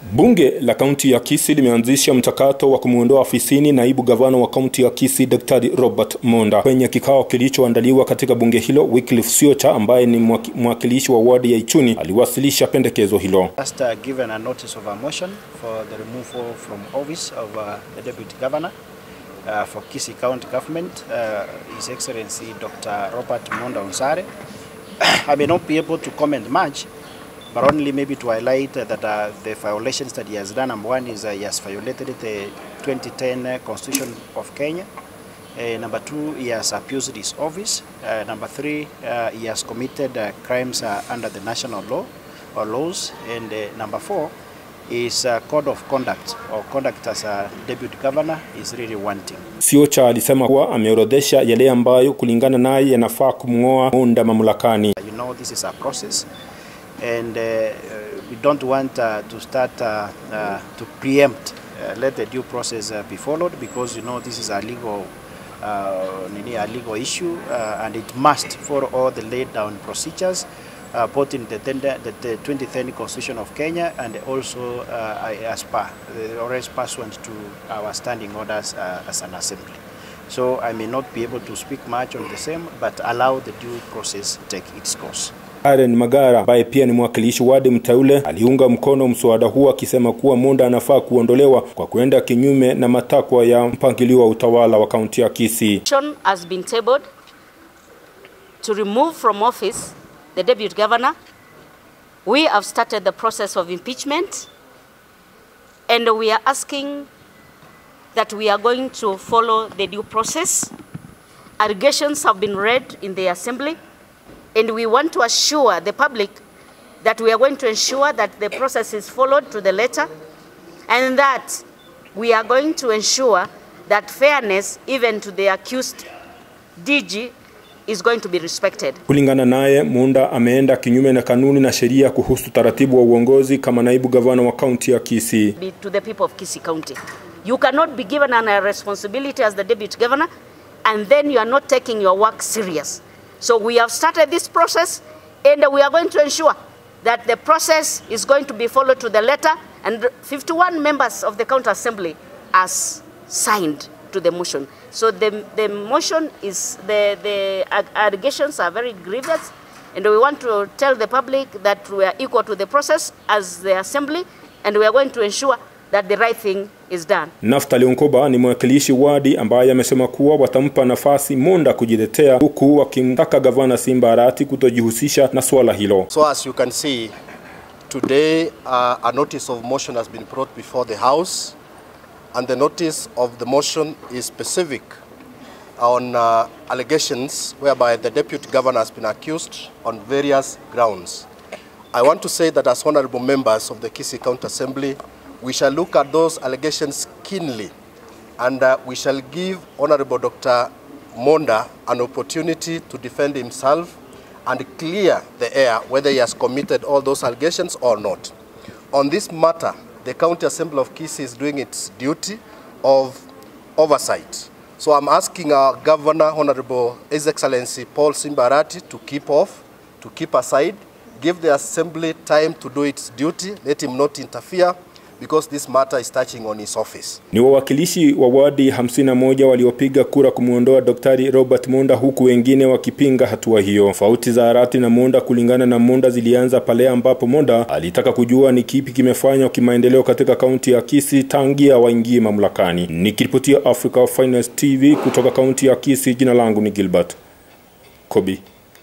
Bunge la kaunti ya Kisii limeanzisha mchakato wa kumuondoa afisini naibu gavana wa kaunti ya Kisii Daktari Robert Monda. Kwenye kikao kilichoandaliwa katika bunge hilo, Wycliff Siocha ambaye ni mwakilishi wa wadi ya Ichuni aliwasilisha pendekezo hilo. Just given a notice of a motion for the removal from office of the deputy governor for Kisii County Government, His Excellency Dr. Robert Monda Onsare. I may not be able to comment much, but only maybe to highlight that the violations that he has done. Number one is he has violated the 2010 Constitution of Kenya. Number two, he has abused his office. Number three, he has committed crimes under the national law or laws. And number four, his code of conduct or conduct as a deputy governor is really wanting. Siocha alisema kuwa ameorodhesha yale ambayo kulingana naye yanafaa kumngoa Monda mamlakani. You know, this is a process. And we don't want to start to preempt, let the due process be followed, because you know this is a legal issue and it must follow all the laid down procedures, both in the 2010 Constitution of Kenya and also as pursuant to our standing orders as an assembly. So I may not be able to speak much on the same, but allow the due process take its course. Magara ambaye pia ni mwakilishi wadi mteule aliunga mkono mswada huo akisema kuwa Monda anafaa kuondolewa kwa kuenda kinyume na matakwa ya mpangilio wa utawala wa kaunti ya Kisii. Has been tabled to remove from office the deputy governor. We have started the process of impeachment and we are asking that we are going to follow the due process. Allegations have been read in the assembly. And we want to assure the public that we are going to ensure that the process is followed to the letter and that we are going to ensure that fairness even to the accused DG is going to be respected. Kulingana naye, Monda ameenda kinyume na kanuni na sheria kuhusu taratibu wa uongozi kama naibu gavana wa kaunti ya Kisii. To the people of Kisii County, you cannot be given a responsibility as the deputy governor and then you are not taking your work serious. So we have started this process and we are going to ensure that the process is going to be followed to the letter, and 51 members of the county assembly has signed to the motion. So the motion is, the allegations are very grievous, and we want to tell the public that we are equal to the process as the assembly and we are going to ensure that the right thing is done. Naftali Onkoba ni mwakilishi wadi ambaye amesema kuwa watampa nafasi Monda kujitetea huku wakimtaka gavana Simba Arati kutojihusisha na swala hilo. So as you can see, today a notice of motion has been brought before the House, and the notice of the motion is specific on allegations whereby the deputy governor has been accused on various grounds. I want to say that as honorable members of the Kisii County Assembly, we shall look at those allegations keenly, and we shall give Honorable Dr. Monda an opportunity to defend himself and clear the air whether he has committed all those allegations or not. On this matter, the County Assembly of Kisii is doing its duty of oversight. So I'm asking our Governor, Honorable His Excellency Paul Simba Arati, to keep off, to keep aside, give the Assembly time to do its duty, let him not interfere, because this matter is touching on his office. Ni wawakilishi wa wadi 51 waliopiga kura kumuondoa Daktari Robert Monda, huku wengine wakipinga hatua hiyo. Tofauti za Arati na Monda kulingana na Monda zilianza pale ambapo Monda alitaka kujua ni kipi kimefanywa kimaendeleo katika kaunti ya Kisii tangia waingie mamlakani. Nikiripotia Africa Finance TV kutoka kaunti ya Kisii, jina langu ni Gilbert Kobi.